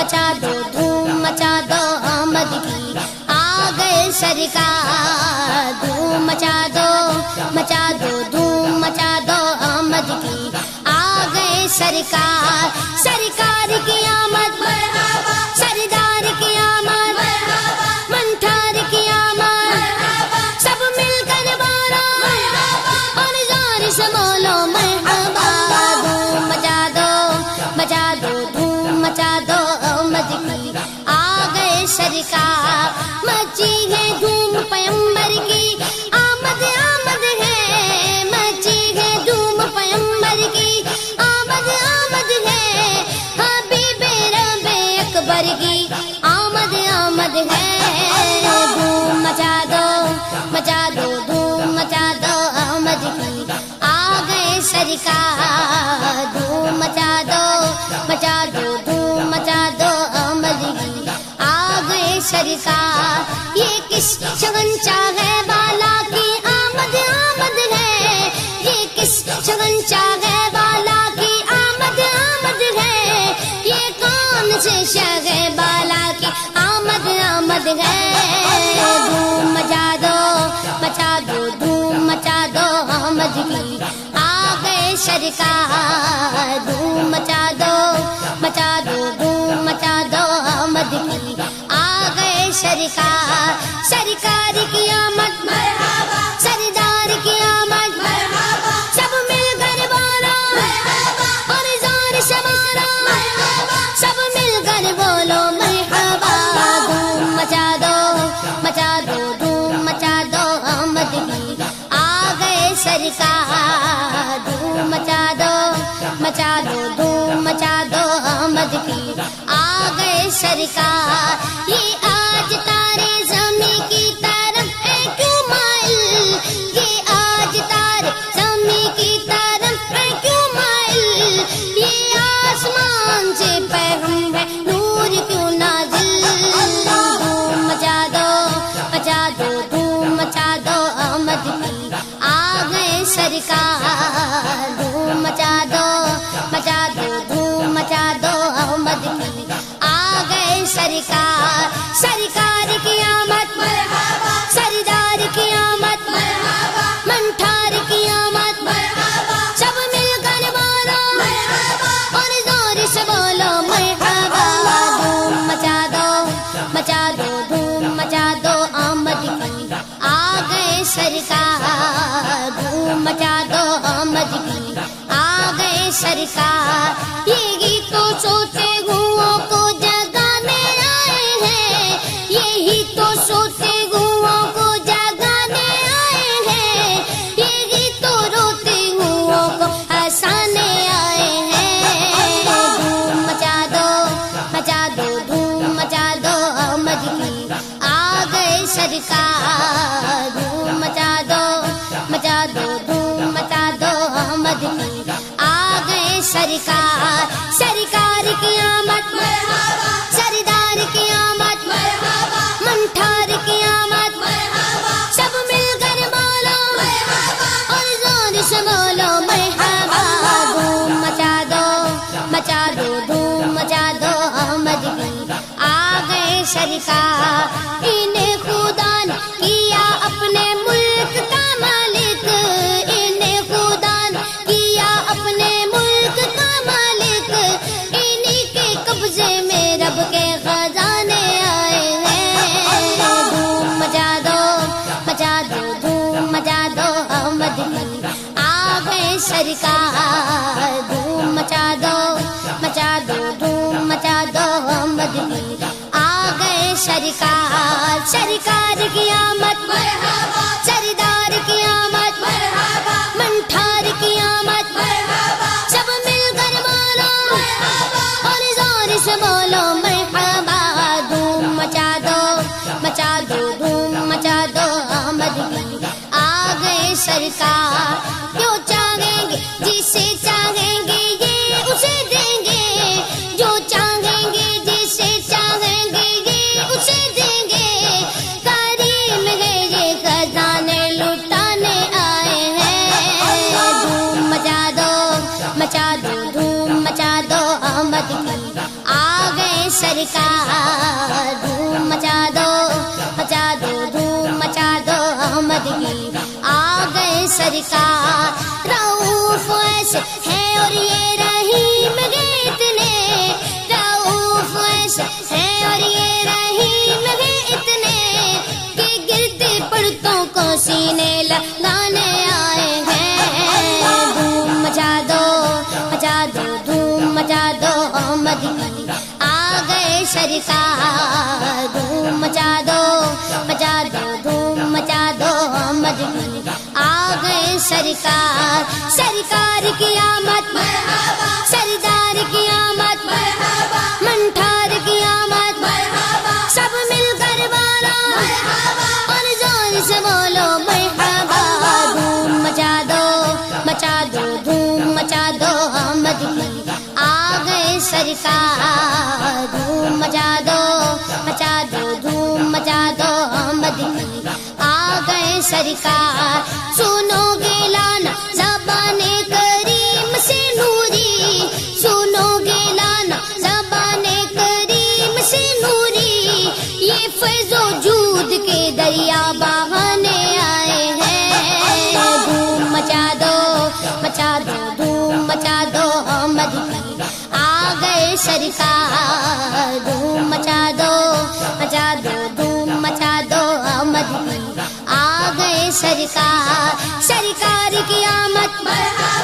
مچا دو دھوم مچا دو آمد کی آ گئے سرکار دھوم مچا دو دھوم مچا دو آمد کی آ گئے سرکار سرکار کی آمد مرحبا سردار کی آمد مرحبا منٹھار کی آمد مرحبا سب مل کر بولو مرحبا اور زور سے بولو مرحبا دھوم مچا دو دھوم مچا دو آمد کی آ گئے سرکار مچی ہے دھوم پیغمبر کی آمد آمد ہے مچی ہے دھوم پیغمبر کی آمد آمد ہے حبیب رب اکبر کی آمد آمد ہے دھوم مچا دو دھوم مچا دو آمد کی آ گئے سرکار دھوم مچا دو دھوم مچا دو آمد کی آ گئے سرکار یہ کس شگن چاہے والا کی آمد آمد ہے یہ کس شگن چاہے والا کی آمد آمد ہے یہ کون سے شگے والا کی آمد آمد ہے دھوم مچا دو دھوم مچا دو آمد کی آ گئے سرکار دھوم مچا دو دھوم مچا دو آمد کی آ گئے سرکار سرکار کی آمد مرحبا سردار کی آمد مرحبا سب مل کر بولو مرحبا اور زور سے بولو مرحبا سب مل کر بولو مرحبا دھوم مچا دو دھوم مچا دو آمد کی آ گئے سرکار دھوم مچا دو دھوم مچا دو آمد کی آ گئے سرکار یہ آج تارے زمین کی طرف ہے کیوں مائل یہ آج تارے زمین کی طرف ہے کیوں مائل یہ آسمان سے پیغام ہے نور کیوں نازل دھوم مچا دو دھوم مچا دو آمد کی آ گئے سرکار دھوم مچا دو دھوم مچا دو آمد کی آ گئے سرکار سرکار کی آمد مرحبا سردار کی آمد مرحبا منٹھار کی آمد مرحبا سب مل کر بولو مرحبا اور زور سے بولو مرحبا دھوم مچا دو دھوم مچا دو آمد کی آ گئے سرکار دھوم مچا دو آمد کی آ گئے سرکار یہ گیت تو سوتے گھوؤں کو جگانے آئے ہیں یہی تو سوتے گھوؤں کو جگانے آئے ہیں یہ گیت تو روتے گھوؤں کو ہنسانے آئے ہیں دھوم مچا دو دھوم مچا دو آمد کی آ گئے سرکار دھوم مچا دو دھوم مچا دو آمد کی آ گئے سرکار سرکار کی آمد مرحبا سردار کی آمد مرحبا منٹھار کی آمد مرحبا سب مل کر بولو مرحبا اور زور سے بولو مرحبا دھوم مچا دو دھوم مچا دو آمد کی آ گئے سرکار انہیں خدا نے کیا اپنے ملک کا مالک انہیں خدا نے کیا اپنے ملک کا مالک انہی کے قبضے میں رب کے خزانے آئے ہیں دھوم مچا دو دھوم مچا دو آمد کی آ گئے سرکار دھوم مچا دو دھوم مچا دو آمد کی آ گئے سرکار سرکار کی آمد مرحبا سردار کی آمد مرحبا منٹھار کی آمد مرحبا سب مل کر بولو مرحبا اور زور سے بولو مرحبا دھوم مچا دو دھوم مچا دو آمد کی آ گئے سرکار جو چاہیں گے جسے چاہیں گے یہ اسے دیں گے جو چاہیں گے جسے چاہیں گے یہ اسے دیں گے کریم ہے یہ خزانے لٹانے آئے ہیں دھوم مچا دو دھوم مچا دو آمد کی آ گئے سرکار سرکار دھوم مچا دو دھوم مچا دو احمد کی آ گئے سرکار رؤوف ایسے ہے اور یہ رحیم گے اتنے رؤوف ایسے ہے اور یہ رحیم گے اتنے کہ گرتے پڑتوں کو سینے لگانے آئے ہیں دھوم مچا دو دھوم مچا دو احمد کی آ گئے سرکار دھوم مچا دو دھوم مچا دو احمد کی آ گئے سرکار سرکار کی آمد مرحبا سردار کی آمد مرحبا منٹھار کی آمد مرحبا سب مل کر بالا مرحبا اور زور سے بولو مرحبا دھوم مچا دو دھوم مچا دو احمد کی آ گئے سرکار دھوم مچا دو دھوم مچا دو احمد کی آ گئے سرکار سنو گے لانا زبان کریم سے نوری سنو گے لانا زبان کریم سے نوری یہ فیض و جود کے دریا بہانے آئے ہیں دھوم مچا دو دھوم مچا دو احمد کی آ گئے سرکار دھوم مچا دو دھوم مچا دو احمد کی آ گئے سرکار سرکار کی آمد مرحبا